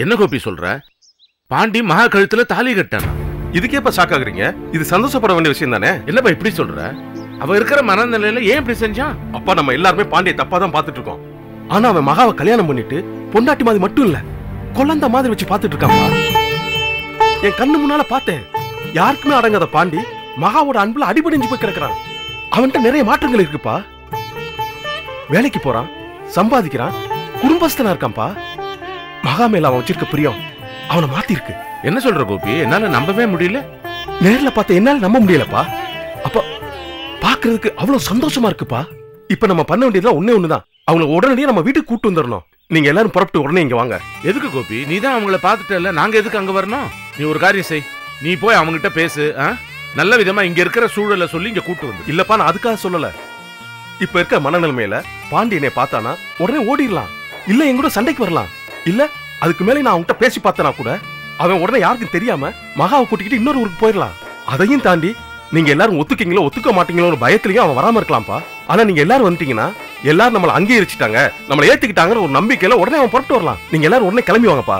என்ன கோபி சொல்ற? பாண்டி மகா கழுத்துல தாலி கட்டானா? இதுக்கேப்ப ஷாக் ஆகுறீங்க? இது சந்தோஷப்பட வேண்டிய விஷயம் தானே. என்னப்பா இப்படி சொல்ற? அவ இருக்கிற மனநிலையில ஏன் இப்படி செஞ்சான்? அப்பா நம்ம எல்லாருமே பாண்டியை தப்பா தான் பாத்துட்டு இருக்கோம். ஆனா அவன் மகாவை கல்யாணம் பண்ணிட்டு பொண்டாட்டி மாதிரி மட்டும் இல்ல, குழந்தை மாதிரி வச்சு பாத்துட்டு இருக்கான்ப்பா. என் கண்ணு முன்னால பார்த்தேன். யாருக்குமே அடங்காத பாண்டி மகாவோட அன்புல அடிபடிஞ்சு போய் கிடக்குறான். அவன்கிட்ட நிறைய மாற்றங்கள் இருக்குப்பா. வேலைக்கு போறான், சம்பாதிக்கிறான், குடும்பஸ்தனா இருக்கான்ப்பா. மகா மேல அவன் வச்சிருக்க பிரியம் அவனை மாத்தி இருக்கு. என்ன சொல்ற கோபி? என்னால நம்பவே முடியல. நேர்ல பார்த்த என்னால நம்ப முடியலப்பா. அப்ப பாக்குறதுக்கு அவ்வளவு சந்தோஷமா இருக்குப்பா. இப்ப நம்ம பண்ண வேண்டியதுலாம் ஒண்ணுதான், அவங்கள உடனடியே நம்ம வீட்டுக்கு கூட்டு வந்துடணும். நீங்க எல்லாரும் புறப்பட்டு உடனே இங்க வாங்க. எதுக்கு கோபி? நீ தான் அவங்கள பாத்துட்டல, நாங்க எதுக்கு அங்க வரணும்? நீ ஒரு காரியம் செய், நீ போய் அவங்ககிட்ட பேசு. நல்ல விதமா இங்க இருக்கிற சூழலை சொல்லி இங்க கூட்டு வந்து. இல்லப்பா, நான் அதுக்காக சொல்லல. இப்ப இருக்க மனநிலைமையில பாண்டியனை பார்த்தானா உடனே ஓடிடலாம், இல்ல என் கூட சண்டைக்கு வரலாம். இல்ல அதுக்கு மேல நான் அவன்கிட்ட பேசி பார்த்தனா கூட அவன் உடனே யாருக்கும் தெரியாம மகாவை கூட்டிக்கிட்டு இன்னொரு ஊருக்கு போயிடலாம். அதையும் தாண்டி நீங்க எல்லாரும் ஒத்துக்கீங்களோ ஒத்துக்க மாட்டீங்களோ பயத்திலையும் அவன் வராம இருக்கலாம்ப்பா. ஆனா நீங்க எல்லாரும் வந்துட்டீங்கன்னா எல்லாரும் நம்மள அங்கீகரிச்சுட்டாங்க, நம்மள ஏத்துக்கிட்டாங்கன்னு ஒரு நம்பிக்கையில உடனே அவன் புறப்பட்டு வரலாம். நீங்க எல்லாரும் உடனே கிளம்பி வாங்கப்பா.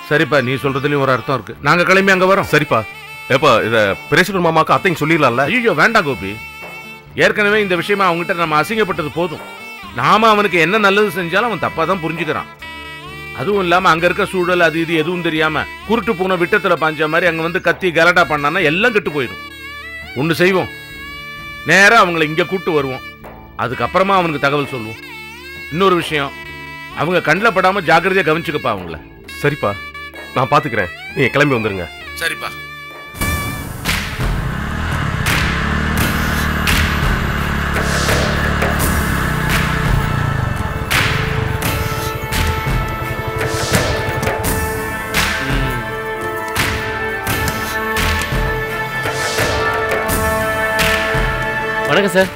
சரிப்பா, நீ சொல்றதுலயும் ஒரு அர்த்தம் இருக்கு. நாங்க கிளம்பி அங்க வரோம். சரிப்பா. எப்ப இத பிரேசிடர் மாமாக்கு அத்தையும் சொல்லிடலாம்ல? ஐயோ வேண்டாம் கோபி, ஏற்கனவே இந்த விஷயமா அவங்ககிட்ட நம்ம அசிங்கப்பட்டது போதும். நாம அவனுக்கு என்ன நல்லது செஞ்சாலும் அவன் தப்பா தான் புரிஞ்சுக்கிறான். அதுவும் இல்லாம அங்க இருக்க சூழல் அது இது எதுவும் தெரியாம குருட்டு போன விட்டத்துல பாஞ்ச மாதிரி அங்க வந்து கத்தி கலட்டா பண்ணானா எல்லாம் கெட்டு போயிடும். ஒண்ணு செய்வோம், நேரா அவங்களை இங்க கூட்டு வருவோம், அதுக்கப்புறமா அவனுக்கு தகவல் சொல்லுவோம். இன்னொரு விஷயம், அவங்க கண்ணில் படாம ஜாக்கிரதையா கவனிச்சுக்கப்பா அவங்கள. சரிப்பா, நான் பாத்துக்கிறேன், நீங்க கிளம்பி வந்துருங்க. சரிப்பா. வணக்கம் சார்.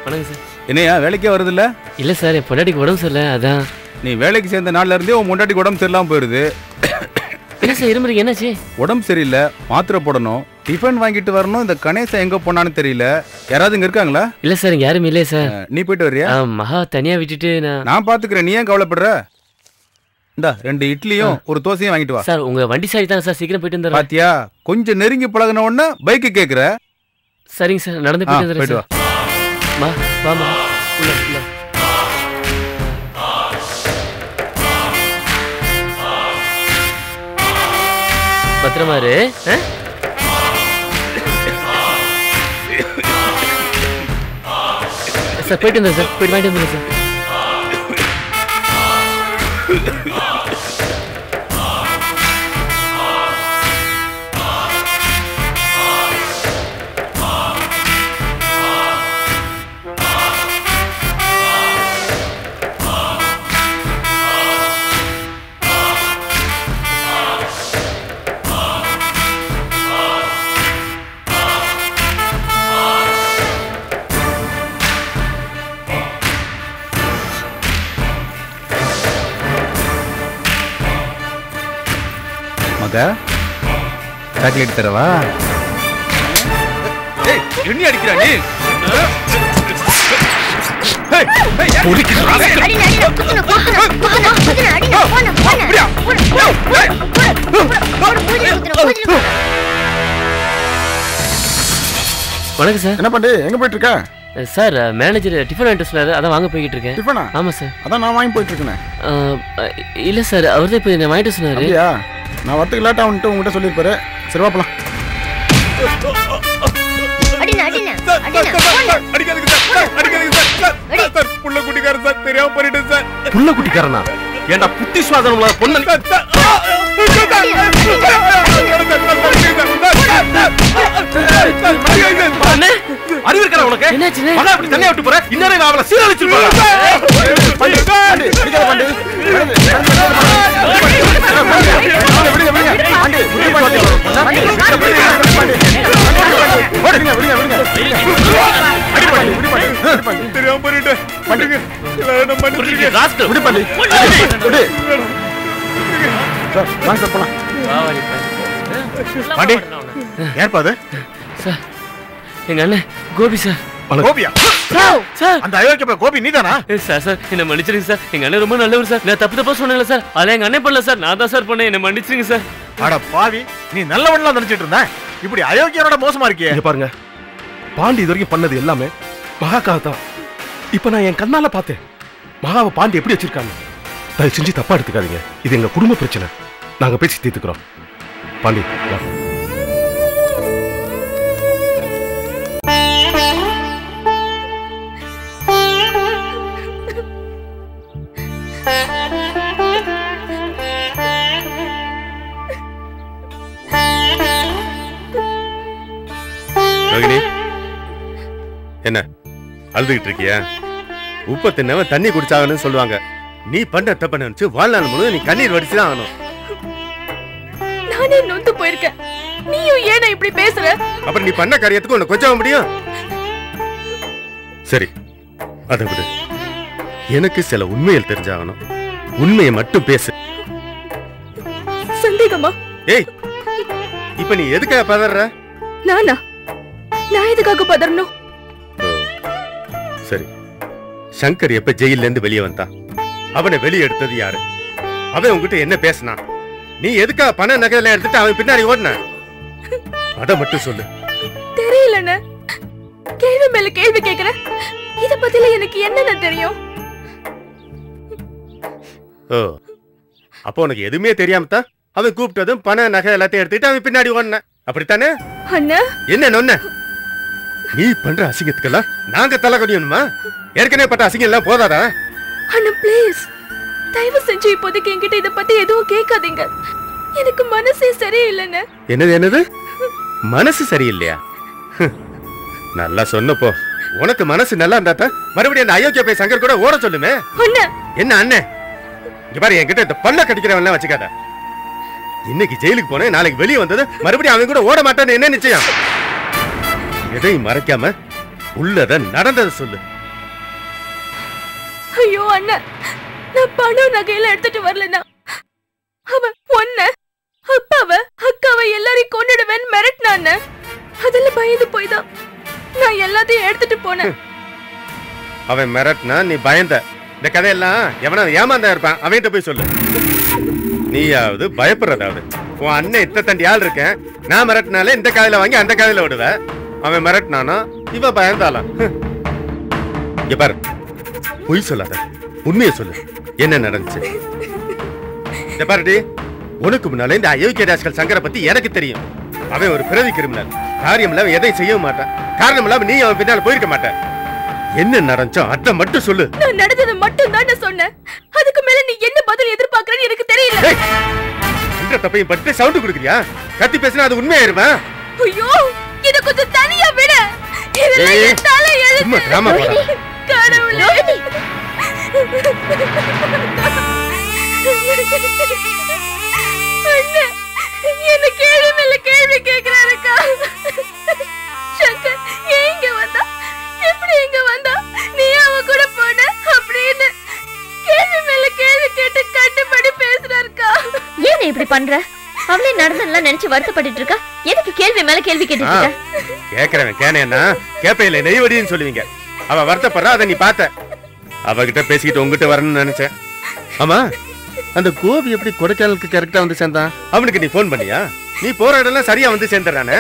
வணக்கம் சார். என்னையா வேலைக்கே வருது இல்ல? இல்ல சார், என் பொண்டாட்டிக்கு உடம்பு சரியில்லை, அதான். நீ வேலைக்கு சேர்ந்த நாள்ல இருந்தே உன் பொண்டாட்டிக்கு உடம்பு சரியில்லாம போயிருது. என்ன சார் இருமுறீங்க, என்னாச்சு? உடம்பு சரியில்லை, மாத்திரை போடணும், டிஃபன் வாங்கிட்டு வரணும். இந்த கணேசா எங்க போனான்னு தெரியல. யாராவது இங்க இருக்காங்களா? இல்ல சார், இங்க யாரும் இல்லையே சார். நீ போயிட்டு வரியா? மகா தனியா விட்டுட்டு நான் பாத்துக்கிறேன், நீ ஏன் கவலைப்படுற? இந்தா 2 இட்லியும் ஒரு தோசையும் வாங்கிட்டு வா. சார் உங்க வண்டி சாரி தானே சார், சீக்கிரம் போயிட்டு வந்துடுறேன். பாத்தியா, கொஞ்சம் நெருங்கி பழகின உடனே பைக்கு கேக்குற. சரிங்க சார், நடந்து போயிட்டு வந்துடுறேன் சார். மா வாமா உள்ள உள்ள. பத்திரமா இரு. சார் போயிட்டு வந்துடுறேன் சார், போயிட்டு வாங்கிட்டு வந்துடுறேன் சார். சாக்லேட் தரவா? என்ன அடிக்கிறா நீ? வணக்கம் சார். என்ன பண்ணு, எங்க போயிட்டு இருக்க? சார் மேனேஜர் டிஃபன் வாங்கிட்டு சொன்னாரு, அதான் வாங்க போய்கிட்டு இருக்கேன். டிஃபனா? ஆமா சார். அதான் நான் வாங்கி போயிட்டு இருக்கேன். இல்ல சார், அவர் தான் இப்போ என்ன வாங்கிட்டு சொன்னாரு. அப்படியா? நான் வரத்துக்கு லேட்டா வந்துட்டு உங்ககிட்ட சொல்லியிருப்பாரு. சரி வா போலாம். புள்ள குட்டிக்காரன் சார், தெரியாம பண்ணிட்டேன் சார். புள்ள குட்டிக்காரனா? ஏண்டா புத்தி சுவாதனம் உள்ள பொண்ணு அறிவு இருக்கா உனக்கு? மகா அப்படி தனியா விட்டு போற, இன்னொரு நான் அவளை சீரழிச்சிருப்பேன். தெரியாம பண்ணிட்டேன். பண்ணுங்க. என்ன பண்ணிட்டீங்க? ராஸ்கல். விடு பாண்டி. விடு. சார் வாங்க சார் போலாம். வா வாடி. பாண்டி. ஏன்பா அது? சார் எங்க அண்ணன் கோபி சார். கோபியா? சார் அந்த அயோக்கிய கோபி நீதானா? சார் சார் என்ன மன்னிச்சிருங்க சார். எங்க அண்ணன் ரொம்ப நல்லவர் சார். நான் தப்பு தப்பா சொன்னேன்ல சார். அதெல்லாம் எங்க அண்ணன் பண்ணல சார். நான் தான் சார் பண்ணேன். என்ன மன்னிச்சிருங்க சார். அட பாவி, நீ நல்லவன்லாம் நினைச்சிட்டு இருந்த. இப்படி அயோக்கியரோட மோசமா இருக்கியே. இங்க பாருங்க, பாண்டி இது வரைக்கும் பண்ணது எல்லாமே மகாக்காக தான். இப்ப நான் என் கண்ணால பார்த்தேன் மகாவை பாண்டி எப்படி வச்சிருக்காங்க. தயவு செஞ்சு தப்பா எடுத்துக்காதீங்க. இது எங்க குடும்ப பிரச்சனை. நாங்க பேசி தீர்த்துக்கிறோம். பாண்டி வா. ரோகிணி, என்ன அழுதுகிட்டு இருக்கியா? உப்ப தின்னவன் தண்ணி குடிச்சாகணும்னு சொல்லுவாங்க. நீ பண்ண தப்ப நினைச்சு வாழ்நாள் முழுவதும் நீ கண்ணீர் வடிச்சுதான் ஆகணும். நானே நொந்து போயிருக்கேன். நீயும் ஏன் இப்படி பேசுற? அப்புறம் நீ பண்ண காரியத்துக்கு உன்னை கொஞ்சம் முடியும். சரி, அதை விடு. எனக்கு சில உண்மைகள் தெரிஞ்சாகணும். உண்மையை மட்டும் பேசு. சந்தேகமா? ஏய், இப்ப நீ எதுக்காக பதற? நானா? நான் எதுக்காக பதறணும்? சரி, சங்கர் எப்ப ஜெயில இருந்து வெளியே வந்தான்? அவனை வெளியே எடுத்தது யாரு? அவன் உங்ககிட்ட என்ன பேசினான்? நீ எதுக்காக பண நகையெல்லாம் எடுத்துட்டு அவன் பின்னாடி ஓடின? அத மட்டும் சொல்லு. தெரியலண்ணே. கேள்வி மேல கேள்வி கேக்குற. இத பத்தில எனக்கு என்னென்ன தெரியும்? ஓ, அப்போ உனக்கு எதுவுமே தெரியாம தான் அவன் கூப்பிட்டதும் பண நகை எல்லாத்தையும் எடுத்துட்டு அவன் பின்னாடி ஓடின, அப்படித்தானே? அண்ணா, என்ன நொன்ன? நீ பண்ற அசிங்கத்துக்கெல்லாம் நாங்க தலை கடியணுமா? ஏற்கனவே பட்ட அசிங்கம் எல்லாம் போதாதா? அண்ணா ப்ளீஸ், தயவு செஞ்சு இப்போதைக்கு என்கிட்ட இத பத்தி எதுவும் கேட்காதீங்க. எனக்கு மனசே சரியில்லைண்ணே. என்னது மனசு சரியில்லையா? நல்லா சொன்னப்போ. உனக்கு மனசு நல்லா இருந்தா தான் மறுபடியும் அந்த அயோக்கிய போய் சங்கர் கூட ஓட சொல்லுமே. அண்ணா, என்ன அண்ணே? இங்க பாரு, என்கிட்ட இந்த பல்ல கடிக்கிறவன் வச்சுக்காத. இன்னைக்கு ஜெயிலுக்கு போனேன், நாளைக்கு வெளியே வந்தது மறுபடியும் அவன் கூட ஓட மாட்டான்னு என்ன நிச்சயம்? எதையும் மறைக்காம உள்ளத நடந்ததை சொல்லு. ஐயோ அண்ணா, நான் பணம் நகையில எடுத்துட்டு வரலனா அவன் ஒன்ன அப்பாவை அக்காவை எல்லாரையும் கொன்னுடுவேன்னு மிரட்டினான். அதெல்லாம் பயந்து போய்தான் நான் எல்லாத்தையும் எடுத்துட்டு போனேன். அவன் மிரட்டினா நீ பயந்த. இந்த கதையெல்லாம் எவனா ஏமாந்தா இருப்பான், அவன்கிட்ட போய் சொல்லு. நீயாவது பயப்படுறதாவது. உன் அண்ணன் இத்த தண்டி ஆள் இருக்கேன். நான் மிரட்டினாலே இந்த காதையில வாங்கி அந்த காதையில விடுவ. அவன் மிரட்டினானா இவ பயந்தாலாம். இங்க பாரு, பொய் சொல்லாத, உண்மையை சொல்லு. என்ன நடந்துச்சு? இந்த பாருடி, உனக்கு முன்னால இந்த அயோக்கிய ராஸ்கல் சங்கரை பத்தி எனக்கு தெரியும். அவன் ஒரு பிறவி கிரிமினல். காரியம் இல்லாம எதையும் செய்யவும் மாட்டான். காரணம் இல்லாம நீ அவன் பின்னால போயிருக்க மாட்டேன். என்ன நடந்துச்சோ அத மட்டும் சொல்லு. நான் நடந்தது மட்டும் தான் நான் சொன்னேன். அதுக்கு மேல நீ என்ன பதில் எதிர்பார்க்கறன்னு எனக்கு தெரியல. இந்த தப்பையும் பட்டு சவுண்ட் கொடுக்கறியா? கத்தி பேசினா அது உண்மையாயிருமா? ஐயோ, இத கொஞ்சம் தனியா விட. இதெல்லாம் என் தலை எழுத்து. சும்மா டிராமா போற. கடவுளே. அண்ணே, என்ன கேள்வி மேல கேள்வி கேக்குறாருக்கா. சங்கர் எங்க வந்தா? எப்படி எங்க வந்தா? நீ அவ கூட போன அப்படின்னு கேள்வி மேல கேள்வி கேட்டு கட்டுப்படி பேசுறாருக்கா. ஏன் இப்படி பண்ற? அவளே நடந்ததெல்லாம் நினைச்சு வருத்தப்பட்டு இருக்கா. எதுக்கு கேள்வி மேல கேள்வி கேட்டுட்டு இருக்க? கேக்குறவன் கேனேன்னா கேப்பையில நெய்வடின்னு சொல்லுவீங்க. அவ வருத்தப்படுறா, அதை நீ பார்த்த. அவகிட்ட பேசிக்கிட்டு உங்ககிட்ட வரணும்னு நினைச்சேன். ஆமா, அந்த கோபி எப்படி கொடைக்கானலுக்கு கரெக்டா வந்து சேர்ந்தான்? அவனுக்கு நீ போன் பண்ணியா? நீ போற இடம்லாம் சரியா வந்து சேர்ந்துறானே.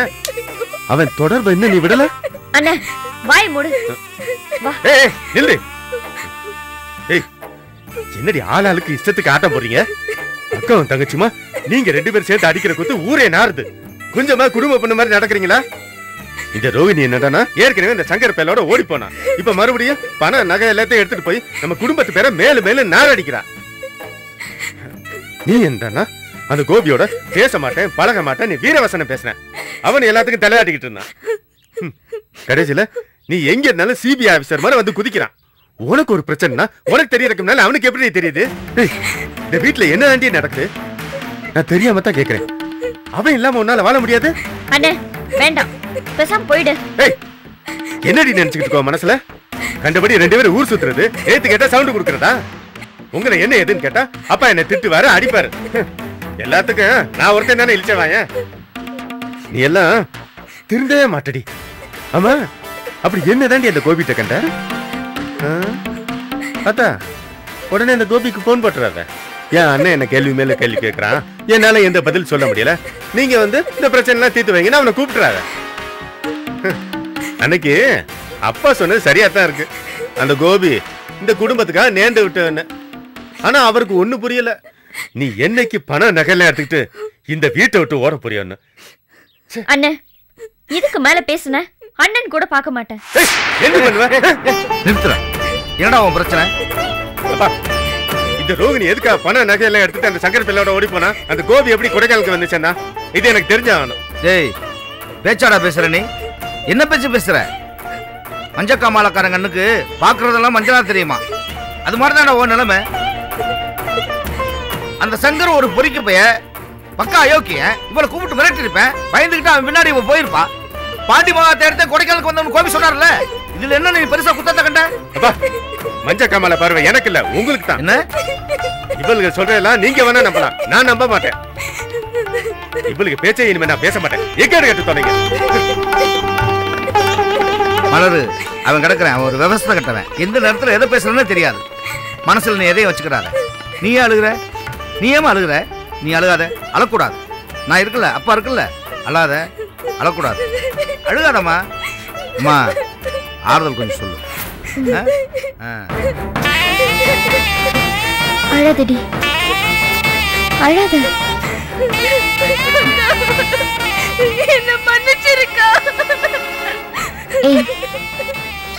அவன் தொடர்பு என்ன நீ விடல? அண்ணா, வாய் மூடு. ஏய் நில்லு. ஏய், என்னடி ஆளாளுக்கு இஷ்டத்துக்கு ஆட்டம் போறீங்க? அக்காவும் தங்கச்சிமா நீங்க ரெண்டு பேரும் சேர்த்து அடிக்கிற குத்து ஊரே நாறுது. கொஞ்சமா குடும்ப பண்ண மாதிரி நடக்கிறீங்களா? இந்த ரோகிணி என்னடானா ஏற்கனவே இந்த சங்கர் பேலோட ஓடி போனா. இப்ப மறுபடியும் பண நகை எல்லாத்தையும் எடுத்துட்டு போய் நம்ம குடும்பத்து பேரை மேல மேல நாரடிக்கிறா. நீ என்னன்னா அந்த கோபியோட பேச மாட்டேன் பழக மாட்டேன் நீ வீரவசனம் பேசின. அவன் எல்லாத்துக்கும் தலையாட்டிக்கிட்டு இருந்தான். கடைசியில நீ எங்க இருந்தாலும் சிபிஐ ஆபீசர் மாதிரி வந்து குதிக்கிறான். உனக்கு ஒரு பிரச்சனைனா உனக்கு தெரியறதுக்கு அவனுக்கு எப்படி தெரியுது? இந்த வீட்டுல என்ன தாண்டி நடக்குது? நான் தெரியாம தான் கேக்குறேன். அவன் இல்லாம உன்னால வாழ முடியாது. அண்ணே வேண்டாம், பேசாம போயிடு. என்னடி நினைச்சுக்கிட்டு இருக்கோ மனசுல? கண்டபடி 2 பேரும் ஊர் சுத்துறது, ஏத்து கேட்டா சவுண்ட் கொடுக்கறதா? உங்களை என்ன எதுன்னு கேட்டா அப்பா என்ன திட்டுவாரு, அடிப்பாரு. எல்லாத்துக்கும் நான் ஒருத்தன் தானே இழிச்சவாய. நீ எல்லாம் திருந்தவே மாட்டடி. ஆமா, அப்படி என்ன தாண்டி அந்த கோபிட்ட கண்ட? அத்தா உடனே அந்த கோபிக்கு போன் போட்டுறாத. ஏன் அண்ணன் என்ன கேள்வி மேல கேள்வி கேட்கறான், என்னால எந்த பதில் சொல்ல முடியல, நீங்க வந்து இந்த பிரச்சனை எல்லாம் தீர்த்து வைங்கன்னு அவனை கூப்பிட்டுறாத. அன்னைக்கு அப்பா சொன்னது சரியா தான் இருக்கு. அந்த கோபி இந்த குடும்பத்துக்காக நேர்ந்து விட்டு, ஆனா அவருக்கு ஒண்ணு புரியல. நீ என்னைக்கு பணம் நகையெல்லாம் எடுத்துக்கிட்டு இந்த வீட்டை விட்டு ஓட புரியும். அண்ணன் இதுக்கு மேல பேசுன அண்ணன் கூட பார்க்க மாட்டேன். என்ன பண்ணுவ? நிறுத்துற. என்னடா உன் பிரச்சனை? இந்த ரோகிணி எதுக்காக பணம் நகையெல்லாம் எடுத்துட்டு அந்த சங்கர் பிள்ளையோட ஓடி போனா, அந்த கோபி எப்படி கொடைக்கானலுக்கு வந்துச்சேன்னா இது எனக்கு தெரிஞ்சாகணும். டேய், பேச்சாடா பேசுற நீ? என்ன பேச்சு பேசுற? மஞ்சக்காமாலக்காரன் கண்ணுக்கு பாக்குறதெல்லாம் மஞ்சளா தெரியுமா? அது மாதிரிதான் உன் நிலைமை. அந்த சங்கர் ஒரு பொறிக்க பைய, பக்கா அயோக்கிய. இவளை கூப்பிட்டு மிரட்டி இருப்பேன், பயந்துகிட்டு அவன் பின்னாடி இவன் போயிருப்பா. பாண்டி மகாத்தை எடுத்து கொடைக்கானலுக்கு வந்தவன் கோபி சொன்னார்ல, இதுல என்ன நீ பெருசா குத்தத்தை கண்ட? அப்பா, மஞ்சக்காமால பார்வை எனக்கு இல்ல, உங்களுக்கு தான். என்ன இவளுக்கு சொல்றதெல்லாம் நீங்க வேணா நம்பலாம், நான் நம்ப மாட்டேன். இவளுக்கு பேச்சே இனிமே நான் பேச மாட்டேன். எக்கேடு கேட்டு தொலைங்க. மலரு, அவன் கிடக்குறேன், அவன் ஒரு விவசாய கட்டவன். எந்த நேரத்துல எதை பேசுறன்னு தெரியாது. மனசுல நீ எதையும் வச்சுக்கிறாத. நீயே அழுகுற. நீ ஏமா அழுகுற? நீ அழுகாத, அழக்கூடாது. நான் இருக்குல்ல, அப்பா இருக்குல்ல, அழாத, அழக்கூடாது. அழுகாதம்மா. அம்மா, ஆறுதல் கொஞ்சம் சொல்லு. அழாதடி, அழாத. என்ன மன்னிச்சிருக்கா? ஏய்,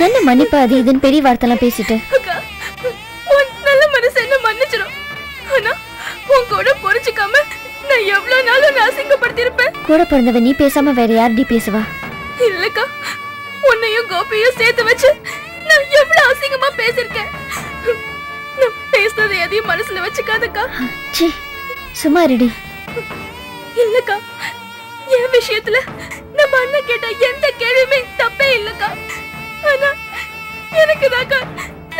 என்ன மன்னிப்பா அது இதுன்னு பெரிய வார்த்தைலாம் பேசிட்டு? அக்கா, உன் நல்ல மனசு என்ன மன்னிச்சிடும். ஆனா உன் கூட பொறிச்சுக்காம நான் எவ்வளவு நாள் உன்னை அசிங்கப்படுத்திருப்பேன். கூட பிறந்தவ நீ பேசாம வேற யாரடி பேசுவா? இல்லக்கா, உன்னையும் கோபியும் சேர்த்து வச்சு நான் எவ்வளவு அசிங்கமா பேசிருக்கேன். நான் பேசுனது எதையும் மனசுல வச்சுக்காதக்கா. ச்சீ, சும்மா இருடி. இல்லக்கா, என் விஷயத்துல நம்ம அண்ணன் கேட்ட எந்த கேள்வியுமே தப்பே இல்லக்கா. ஆனா எனக்கு தாக்கா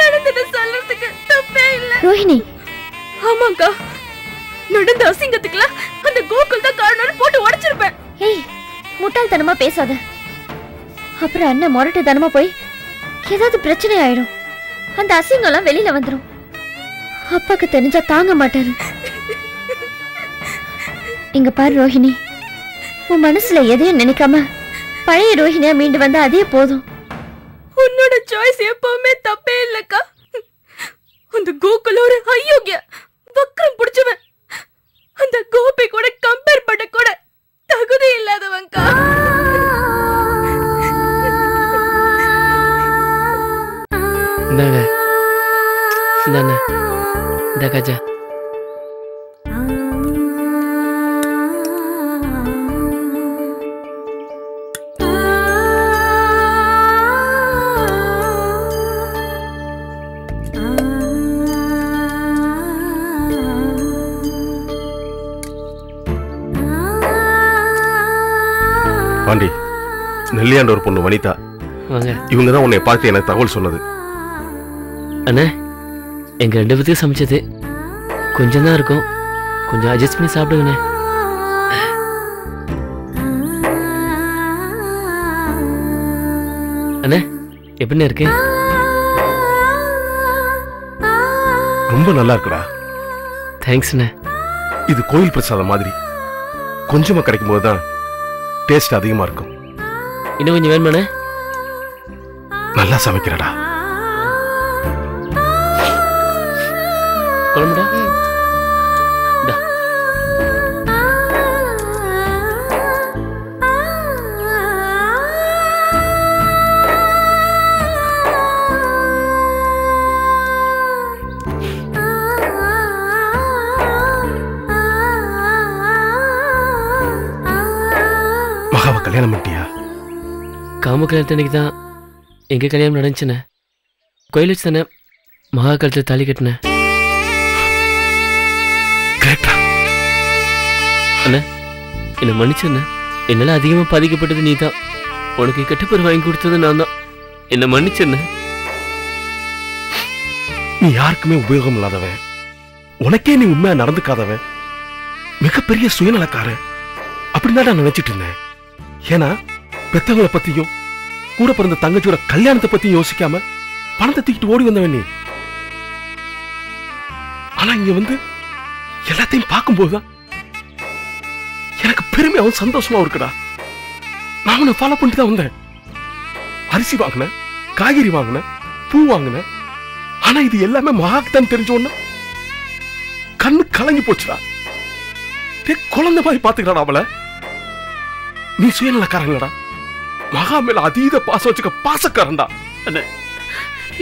நடந்தது சொல்றதுக்கு தப்பே இல்ல. ரோஹிணி. ஆமாக்கா, நடந்த அசிங்கத்துக்குலாம் அந்த கோகுல் தான் காரணம்னு போட்டு உடைச்சிருப்பேன். ஏய், முட்டாள்தனமா பேசாத. அப்புறம் அண்ணன் முரட்டுத்தனமா போய் ஏதாவது பிரச்சனை ஆயிடும். அந்த அசிங்கம்லாம் வெளியில வந்துடும். அப்பாக்கு தெரிஞ்சா தாங்க மாட்டாரு. இங்க பாரு ரோஹிணி, உன் மனசுல எதையும் நினைக்காம பழைய ரோஹிணியா மீண்டு வந்தா அதே போதும். உன்னோட சாய்ஸ் எப்பவுமே தப்பே இல்லக்கா. அந்த கோகுல் ஒரு அயோக்கிய வக்கரம் பிடிச்சவன். அந்த கோபி கூட கம்பேர் பண்ண கூட தகுதி இல்லாதவன்கா. இந்தாங்க, இந்தாண்ணே, இந்த கஜா. பாண்டி, நெல்லியாண்ட ஒரு பொண்ணு வனிதா, வாங்க. இவங்க தான் உன்னை பார்த்து எனக்கு தகவல் சொன்னது. அண்ணே, எங்க 2 பேத்துக்கும் சமைச்சது கொஞ்சம் தான் இருக்கும், கொஞ்சம் அட்ஜஸ்ட் பண்ணி சாப்பிடுங்கண்ணே. அண்ணே, எப்படிண்ணே இருக்கு? ரொம்ப நல்லா இருக்குடா. தேங்க்ஸ்ண்ணே. இது கோயில் பிரசாதம் மாதிரி கொஞ்சமா கிடைக்கும் போதுதான் டேஸ்ட் அதிகமா இருக்கும். இன்னும் கொஞ்சம் வேணுமாண்ணே? நல்லா சமைக்கிறடா. குழம்புடா. மகாவை கல்யாணம் பண்ணிட்டியா? காம கல்யாணத்தன்னைக்கு தான் எங்க கல்யாணம் நடந்துச்சுண்ணே. கோயில் வச்சு தானே மகா கழுத்தில் தாலி கட்டினேன். அண்ணா, என்னை மன்னிச்சண்ண. என்னால அதிகமா பாதிக்கப்பட்டது நீ தான். உனக்கு கெட்ட பேர் வாங்கி கொடுத்தது நான் தான். என்னை மன்னிச்சண்ண. நீ யாருக்குமே உபயோகம் இல்லாதவன், உனக்கே நீ உண்மையா நடந்துக்காதவன், மிகப்பெரிய சுயநலக்காரன் அப்படின்னு தான் நான் நினைச்சிட்டு இருந்தேன். ஏன்னா பெத்தவங்களை பத்தியும் கூட பிறந்த தங்கச்சியோட கல்யாணத்தை பத்தியும் யோசிக்காம பணத்தை தூக்கிட்டு ஓடி வந்தவன் நீ. ஆனா இங்க வந்து எல்லாத்தையும் பார்க்கும்போதுதான் எனக்கு பெருமையாவும் சந்தோஷமா இருக்குடா. நான் உன்னை ஃபாலோ பண்ணிட்டு தான் வந்தேன். அரிசி வாங்கினேன், காய்கறி வாங்கினேன், பூ வாங்கினேன். ஆனா இது எல்லாமே மகாக்கு தான் தெரிஞ்ச ஒண்ணு கண்ணு கலங்கி போச்சுடா. குழந்தை மாதிரி பாத்துக்கிறாடா அவளை. நீ சுயநலக்காரங்களடா, மகா மேல அதீத பாசம் வச்சுக்க பாசக்காரன்டா. அண்ணே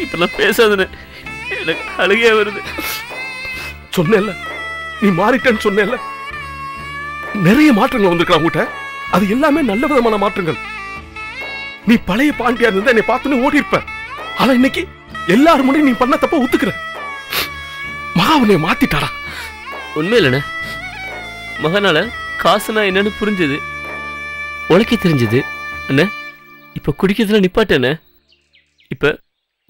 இப்பெல்லாம் பேசாதண்ணே, எனக்கு அழுகையா வருது. சொன்னேல்ல நீ மாறிட்டேன்னு சொன்னேல்ல. நிறைய மாற்றங்கள் வந்திருக்கா உங்ககிட்ட. அது எல்லாமே நல்ல விதமான மாற்றங்கள். நீ பழைய பாண்டியா இருந்தா என்னை பார்த்துன்னு ஓடி இருப்ப. ஆனா இன்னைக்கு எல்லாரும் முன்னாடி நீ பண்ண தப்ப ஒத்துக்கிற. மகா உன்னை மாத்திட்டாடா. உண்மையிலண்ணே, மகனால காசுனா என்னன்னு புரிஞ்சது, உழைக்க தெரிஞ்சது. அண்ணே இப்ப குடிக்கிறதுல நிப்பாட்டேண்ணே. இப்ப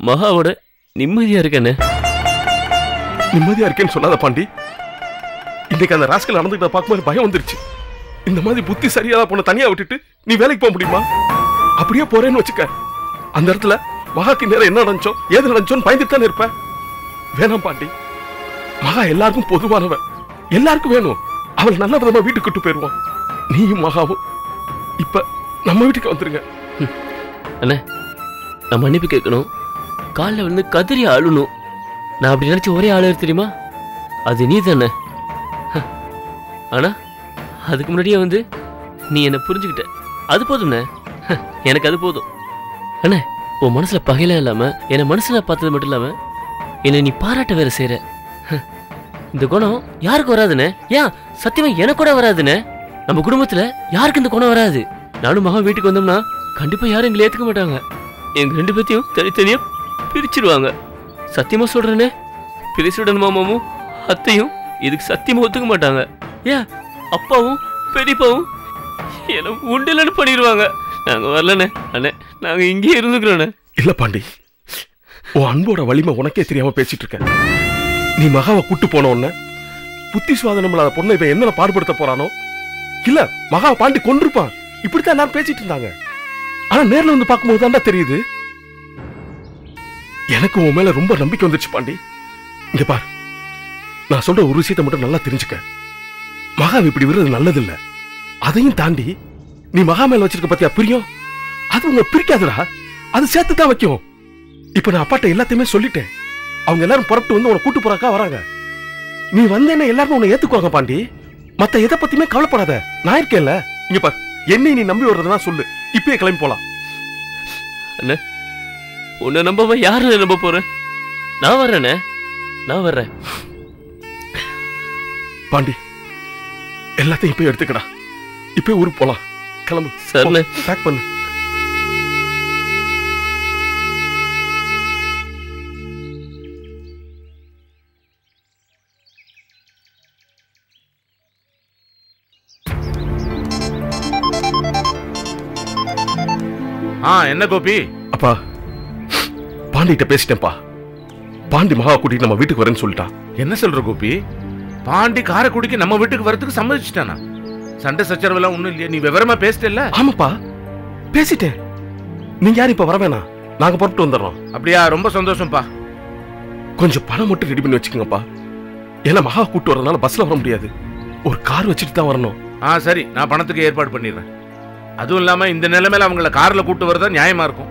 மகாவோட நிம்மதியா இருக்கண்ணே. நிம்மதியா இருக்கேன்னு சொல்லாத பாண்டி. இன்னைக்கு அந்த ராஸ்கல் நடந்துகிட்ட பார்க்கும்போது பயம் வந்துருச்சு. இந்த மாதிரி புத்தி சரியாத பொண்ணை தனியா விட்டுட்டு நீ வேலைக்கு போக முடியுமா? அப்படியே போறேன்னு வச்சுக்க, அந்த இடத்துல மகாக்கு நேரம் என்ன நடந்துச்சோ ஏது நடந்துச்சோன்னு பயந்துட்டு தானே இருப்ப. வேணாம் பாண்டி, மகா எல்லாருக்கும் பொதுவானவன், எல்லாருக்கும் வேணும். அவள் நல்ல விதமா வீட்டுக்கு கூட்டு போயிருவான். நீயும் மகாவும் இப்ப நம்ம வீட்டுக்கு வந்துருங்க. அண்ணே நான் மன்னிப்பு கேட்கணும், காலில் வந்து கதறி அழுணும். நான் அப்படி நினைச்ச ஒரே ஆளு தெரியுமா, அது நீ தானே. ஆனா அதுக்கு முன்னாடியே வந்து நீ என்னை புரிஞ்சுக்கிட்ட, அது போதும்ண்ணே. எனக்கு அது போதும். அண்ணே உன் மனசுல பகையில இல்லாம என்னை மனசுல பார்த்தது மட்டும் இல்லாம என்னை நீ பாராட்ட வேற செய்யற. இந்த குணம் யாருக்கு வராதுண்ணே? ஏன் சத்தியமா எனக்கு கூட வராதுண்ணே. நம்ம குடும்பத்துல யாருக்கு இந்த குணம் வராது. நானும் மகா வீட்டுக்கு வந்தோம்னா கண்டிப்பா யாரும் எங்களை ஏத்துக்க மாட்டாங்க. எங்க ரெண்டு பேத்தையும் தனித்தனியா பிரிச்சிருவாங்க. சத்தியமா சொல்றேனே, பிரிசுடன் மாமாவும் அத்தையும் இதுக்கு சத்தியமா ஒத்துக்க மாட்டாங்க. ஏன் அப்பாவும் பெரியப்பாவும் என்ன உண்டிலன்னு பண்ணிடுவாங்க. நாங்க வரலண்ணே. அண்ணே நாங்க இங்கே இருந்துக்கிறோண்ணே. இல்ல பாண்டி, உன் அன்போட வலிமை உனக்கே தெரியாம பேசிட்டு இருக்க. நீ மகாவை கூட்டு போன உடனே புத்தி சுவாதனம் இல்லாத பொண்ணை இவன் என்ன பாடுபடுத்த போறானோ, இல்ல மகாவை பாண்டி கொண்டிருப்பான், இப்படித்தான் எல்லாரும் பேசிட்டு இருந்தாங்க. ஆனா நேர்ல வந்து பார்க்கும்போது தான்டா தெரியுது. எனக்கு உன் மேல ரொம்ப நம்பிக்கை வந்துருச்சு பாண்டி. இங்க பார், நான் சொல்ற ஒரு விஷயத்தை மட்டும் நல்லா தெரிஞ்சுக்க. மகாவை இப்படி விடுறது நல்லது இல்ல. அதையும் தாண்டி நீ மகா மேல வச்சிருக்க பத்தியா பிரியம், அது உங்க பிரிக்காதுடா, அது சேர்த்து தான் வைக்கும். இப்ப நான் அப்பாட்ட எல்லாத்தையுமே சொல்லிட்டேன். அவங்க எல்லாரும் புறப்பட்டு வந்து உன்னை கூட்டு போறாக்கா வராங்க. நீ வந்தேன்னா எல்லாரும் உன்னை ஏத்துக்குவாங்க பாண்டி. மத்த எதை பத்தியுமே கவலைப்படாத, நான் இருக்கேன்ல. இங்க பார், என்னை நீ நம்பி வர்றதுனா சொல்லு, இப்பயே கிளம்பி போலாம். அண்ணே உன்னை நம்பாம யாரு நம்ப போறேன்? நான் வர்றேண்ணே, நான் வர்றேன். பாண்டி எல்லாத்தையும் இப்ப எடுத்துக்கடா, இப்ப ஊருக்கு போலாம். கிளம்பு. சரிண்ணே. பேக் பண்ணு. என்ன கோபி? அப்பா பாண்டிகிட்ட பேசிட்டேன்ப்பா. பாண்டி மகா கூட்டிட்டு நம்ம வீட்டுக்கு வரேன்னு சொல்லிட்டான். என்ன சொல்ற கோபி? பாண்டி காரைக்குடிக்கு நம்ம வீட்டுக்கு வரதுக்கு சம்மதிச்சிட்டானா? சண்டை சச்சரவெல்லாம் ஒண்ணும் இல்லையா? நீ விவரமா பேசிட்டல? ஆமாப்பா பேசிட்டேன். நீங்க யாரும் இப்ப வர வேணாம், நாங்க புறப்பட்டு வந்துடுறோம். அப்படியா? ரொம்ப சந்தோஷம்ப்பா. கொஞ்சம் பணம் மட்டும் ரெடி பண்ணி வச்சுக்கோங்கப்பா. ஏன்னா மகா கூட்டு வரதுனால பஸ்ல வர முடியாது, ஒரு கார் வச்சுட்டு தான் வரணும். சரி, நான் பணத்துக்கு ஏற்பாடு பண்ணிடுறேன். அதுவும் இல்லாம இந்த நிலைமையில அவங்கள கார்ல கூட்டு வரதா நியாயமா இருக்கும்.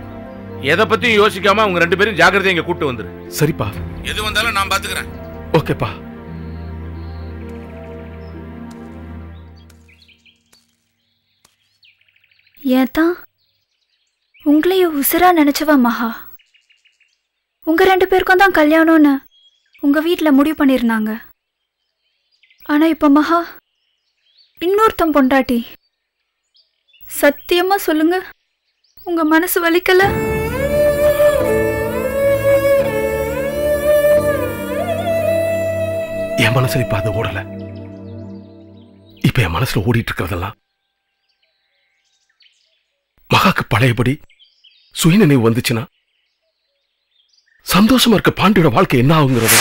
எதை பத்தியும் யோசிக்காம அவங்க ரெண்டு பேரும் ஜாக்கிரதையா இங்க கூட்டு வந்துரு. சரிப்பா. எது வந்தாலும் நான் பாத்துக்கிறேன். ஓகேப்பா. ஏதா உங்களையும் உசுரா நினைச்சவா மகா. உங்க ரெண்டு பேருக்கும் தான் கல்யாணம்னு உங்க வீட்டுல முடிவு பண்ணிருந்தாங்க. ஆனா இப்ப மகா இன்னொருத்தம் பொண்டாட்டி. சத்தியமா சொல்லுங்க, உங்க மனசு வலிக்கல? என் மனசுல இப்ப அது ஓடல. இப்ப என் மனசுல ஓடிட்டு இருக்கிறதெல்லாம் மகாக்கு பழையபடி சுயநினைவு வந்துச்சுன்னா சந்தோஷமா இருக்க பாண்டியோட வாழ்க்கை என்ன ஆகுங்கிறத